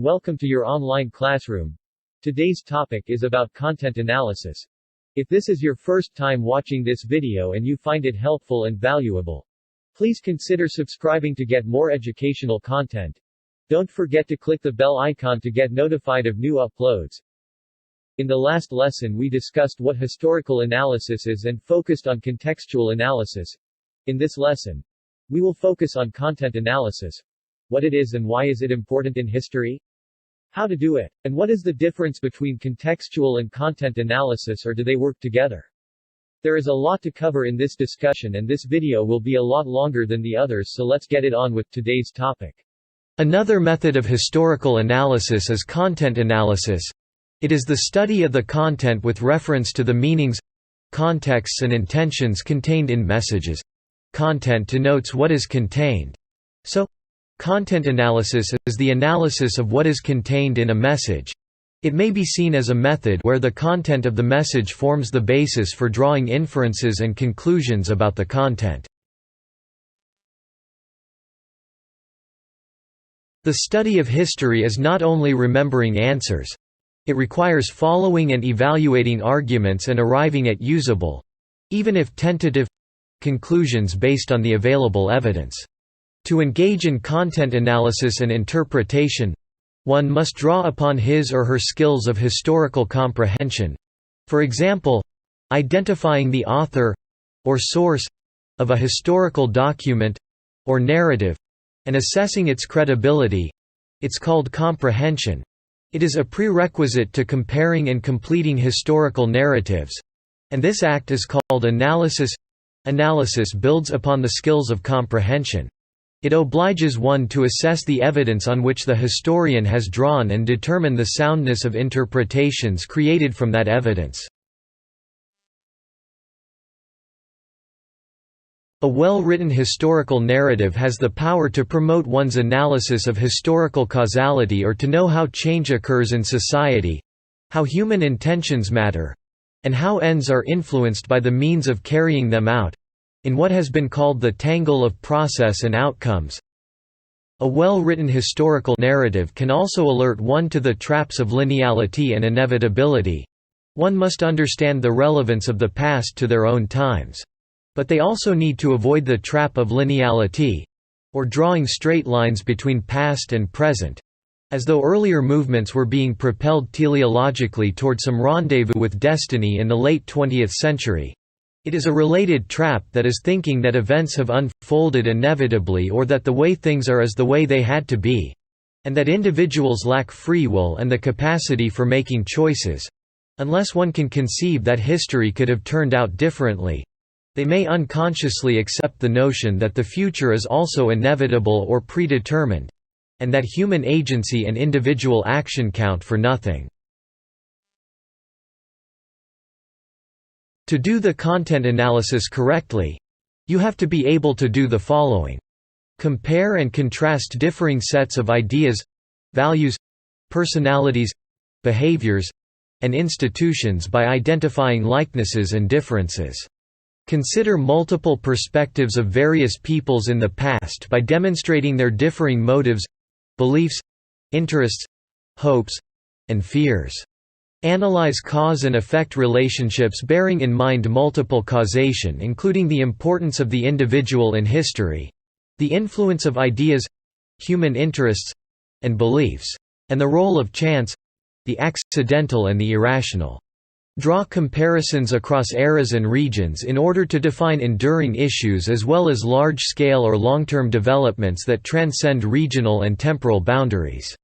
Welcome to your online classroom. Today's topic is about content analysis. If this is your first time watching this video and you find it helpful and valuable, please consider subscribing to get more educational content. Don't forget to click the bell icon to get notified of new uploads. In the last lesson we discussed what historical analysis is and focused on contextual analysis. In this lesson, we will focus on content analysis. What it is and why is it important in history? How to do it, and what is the difference between contextual and content analysis, or do they work together? There is a lot to cover in this discussion and this video will be a lot longer than the others, so let's get it on with today's topic. Another method of historical analysis is content analysis. It is the study of the content with reference to the meanings, contexts and intentions contained in messages. Content denotes what is contained. So, content analysis is the analysis of what is contained in a message. It may be seen as a method where the content of the message forms the basis for drawing inferences and conclusions about the content. The study of history is not only remembering answers. It requires following and evaluating arguments and arriving at usable, even if tentative, conclusions based on the available evidence. To engage in content analysis and interpretation, one must draw upon his or her skills of historical comprehension. For example, identifying the author or source of a historical document or narrative and assessing its credibility. It's called comprehension. It is a prerequisite to comparing and completing historical narratives, and this act is called analysis. Analysis builds upon the skills of comprehension. It obliges one to assess the evidence on which the historian has drawn and determine the soundness of interpretations created from that evidence. A well-written historical narrative has the power to promote one's analysis of historical causality or to know how change occurs in society, how human intentions matter, and how ends are influenced by the means of carrying them out, in what has been called the tangle of process and outcomes. A well-written historical narrative can also alert one to the traps of lineality and inevitability. One must understand the relevance of the past to their own times. But they also need to avoid the trap of lineality, or drawing straight lines between past and present, as though earlier movements were being propelled teleologically toward some rendezvous with destiny in the late 20th century. It is a related trap that is thinking that events have unfolded inevitably or that the way things are is the way they had to be, and that individuals lack free will and the capacity for making choices. Unless one can conceive that history could have turned out differently, they may unconsciously accept the notion that the future is also inevitable or predetermined, and that human agency and individual action count for nothing. To do the content analysis correctly, you have to be able to do the following: compare and contrast differing sets of ideas, values, personalities, behaviors, and institutions by identifying likenesses and differences. Consider multiple perspectives of various peoples in the past by demonstrating their differing motives, beliefs, interests, hopes, and fears. Analyze cause and effect relationships bearing in mind multiple causation, including the importance of the individual in history, the influence of ideas, human interests, and beliefs, and the role of chance, the accidental and the irrational. Draw comparisons across eras and regions in order to define enduring issues as well as large-scale or long-term developments that transcend regional and temporal boundaries.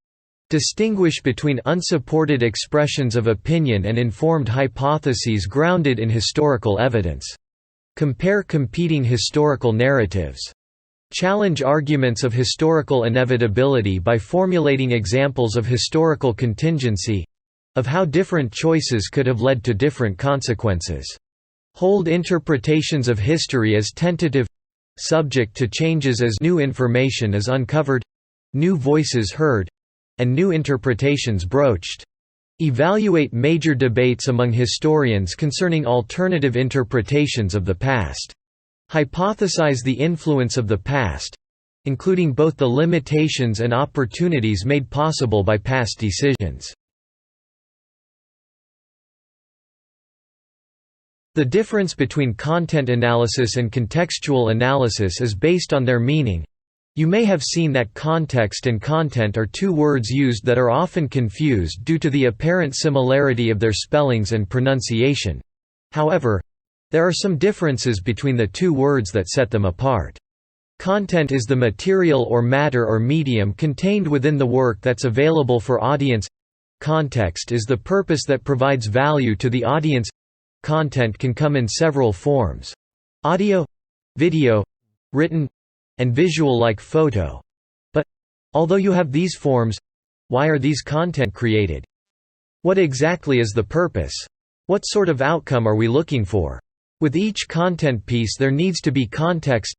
Distinguish between unsupported expressions of opinion and informed hypotheses grounded in historical evidence. Compare competing historical narratives. Challenge arguments of historical inevitability by formulating examples of historical contingency, of how different choices could have led to different consequences. Hold interpretations of history as tentative, subject to changes as new information is uncovered, new voices heard, and new interpretations broached. Evaluate major debates among historians concerning alternative interpretations of the past. Hypothesize the influence of the past. including both the limitations and opportunities made possible by past decisions. The difference between content analysis and contextual analysis is based on their meaning. You may have seen that context and content are two words used that are often confused due to the apparent similarity of their spellings and pronunciation. However, there are some differences between the two words that set them apart. Content is the material or matter or medium contained within the work that's available for audience. Context is the purpose that provides value to the audience. Content can come in several forms: audio, video, written, and visual like photo. But, although you have these forms, why are these content created? What exactly is the purpose? What sort of outcome are we looking for? With each content piece there needs to be context.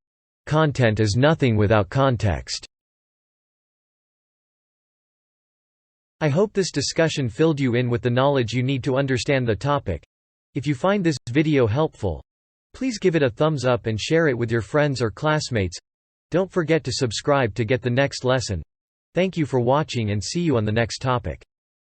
Content is nothing without context. I hope this discussion filled you in with the knowledge you need to understand the topic. If you find this video helpful, please give it a thumbs up and share it with your friends or classmates. Don't forget to subscribe to get the next lesson. Thank you for watching and see you on the next topic.